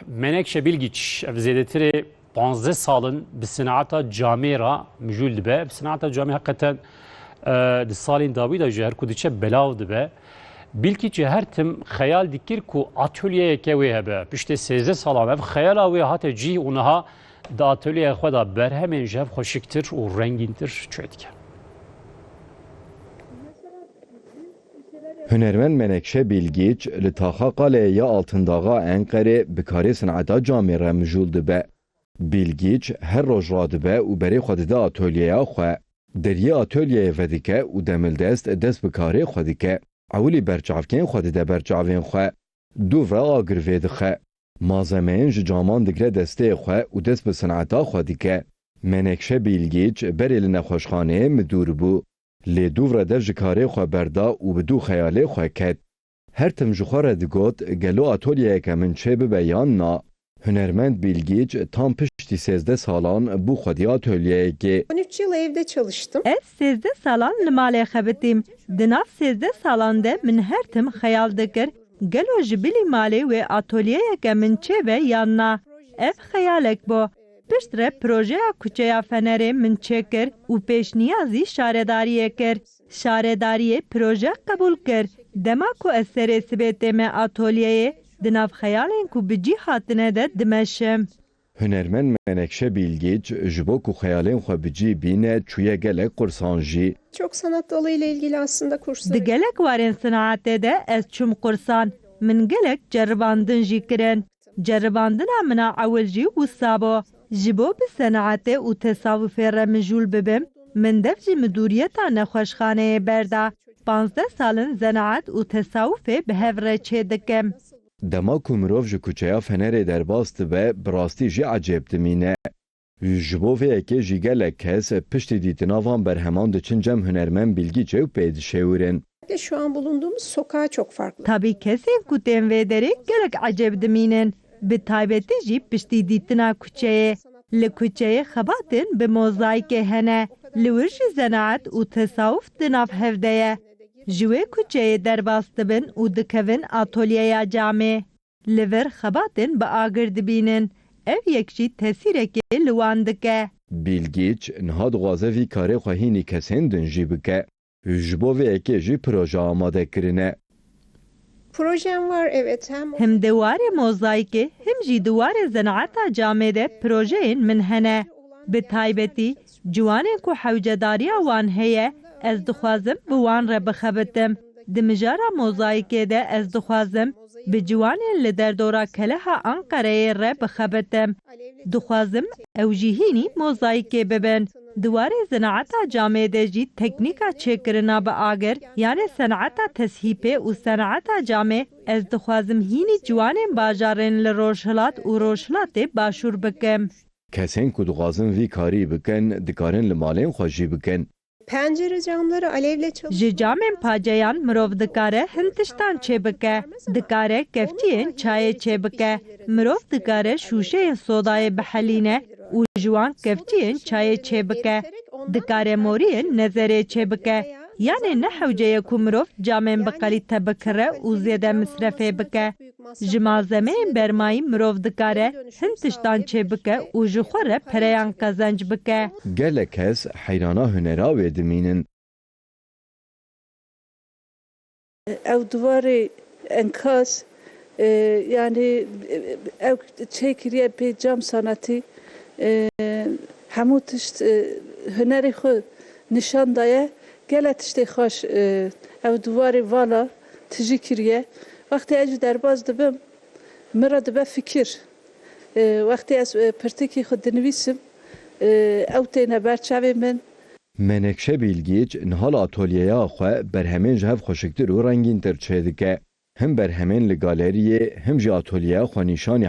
Menekşe Bilgiç ev zêdetirê 15 salin bi sinata camê ra mijûl dibe. Bi sinata camê heqeten di salên dawî de ji her ku diçe belav dibe. Bilgiç her tim xeyal dikir ku atölyeyeke wê hebe. Piştê 13 salan ev xeyala wê hate cî û niha di atölyeya xwe da berhemên ji hev xweşiktir û rengîntir çê dike. Hunermend Menekşe Bilgiç li taxa qaleyê Altındağa Enqerê bi karê sineta camê re mijûl dibe. Bilgiç her roj radibe û berê xwe dide atölyeya xwe. Deriyê atölyeyê vedike û demildest dest bi karê xwe dike. Ewilî berçavkên xwe dide berçavên xwe. Du ve agir vê dixe. Malzemeyên ji caman digre destê xwe û dest bi sineta xwe dike. Menekşe Bilgiç berê li nexweşxaneyê midûr bû. Lê dû re dev ji karê xwe berda û bi dû xeyalê xwe ket. Her tim ji xwe re digot gelo atölyeyeke min çê bibe yan na. Hunermend Bilgiç tam piştî 13 salan bû xwedî atölyeyekê. 13 yıl evde çalıştım. Ez 13 salan li malê xebitîm. Di nav 13 salan de min her tim xeyal dikir gelo ji bilî malê wê atölyeyeke min çêbe yan na. Ev xeyalek bo. Pişt re projeya Kuçeya Fenerê min çêkir û pêşniyazî şaredariyê kir. Şaredariyê proje qebûl kir. Dema ku ez serê sibêtê me atölyeyê di nav xeyalên ku bi cî hatine de dimeşim. Hunermend Menekşe Bilgiç ji bo ku xeyalên xwe bi cî bîne çûye gelek qursan jî. Çok sanat dalıyla ilgili aslında kurslar. Di gelek warên sinatê de ez çûm kursan. Min gelek ceribandin jî kirin. Ceribandina mina ewil jî wisa bo. Ji bo bi senatê û tesawufê re mijûl bibim, min dev jî midûriyeta nexweşxaneyê berda. 15 salin zenaat û tesawufê bi hev re çê dikim. Dema ku mirov ji Kuçeya Fenerê derbas dibe bi rastî jî ecêb dimîne. Ji bo vê yekê jî gelek kes piştî dîtina van berheman diçin cem Hunermend Bilgiçê û pê dişêwirin. Şu an bulunduğumuz sokağa çok farklı. Tabî kesên ku tên vê derê gelek ecêb dimînin. Bi taybetî jî piştî dîtina kuçeyê. Li kuçeyê xebatên bi mozaîkê hene. Li wir jî zenaat û tesawuf di nav hev de ye. Ji wê kuçeyê derbas dibin û dikevin atölyeya camê. Li vir xebatên bi agir dibînin. Ev yek jî tesîrekê li wan dike. Bilgiç niha dixwaze vî karê xwe hînî kesên din jî bike. Ji bo vê yekê jî proje amadekirine. Projem var evet. Hem di warê mozaîkê hem jî di warê zenaata camê de projeyên min hene. Bi taybetî ciwanên ku hewcedariya wan heye ez dixwazim bi wan re bixebitim. Di mijara mozaîkê de ez dixwazim bi ciwanên li derdora Keleha Enqereyê re bixebitim. Dixwazim ew jî hînî mozaîkê bibin. Di warê zenaata camê de jî teknîka çêkirina bi agir yani senata teshîpê û senata camê ez dixwazim hînî ciwanên bajarên li Rojhilat û Rojhilatê başûr bikim. Kesên ku dixwazin vî karî bikin, dikarin li malên xwe jî bikin. Pencere camları alevle çalışıyor. Ji camên paceyan mirov dikare hin tiştan çê bike. Dikare kefçiyên çayê çê bike. Mirov dikare şûşeyên sodayê bihelîne û ji wan kefçiyên çayê çê bike. Dikare moriyên nezerê çê bike. Yani ne hewceye ku mirov camên bi qalîte bikire û zêde misrefê bike. Ji malzemeyên bermayî mirov dikare hin tiştan çê bike û ji xwe re pereyan qezenc bike. Gelek kes heyrana hunera wê dimînin. Ev duvarê enkaz yani ev çêkiriye pê cam sanatî hemû tişt hunerê xwe nîşan daye. Gelek tiştê xweş ev duvarê vala tijî kiriye. Wextê ez ji derbas dibim, min re dibe fikir. Wextê ez pirtîkê xwe dinivîsim, ew têne ber çavê min. Menekşe Bilgiç nihal atölyeya xwe berhemên ji hev xweşiktir û rengîntir çê dike. Hem berhemên li galeriyê hem jî atölyeya xwe nîşanî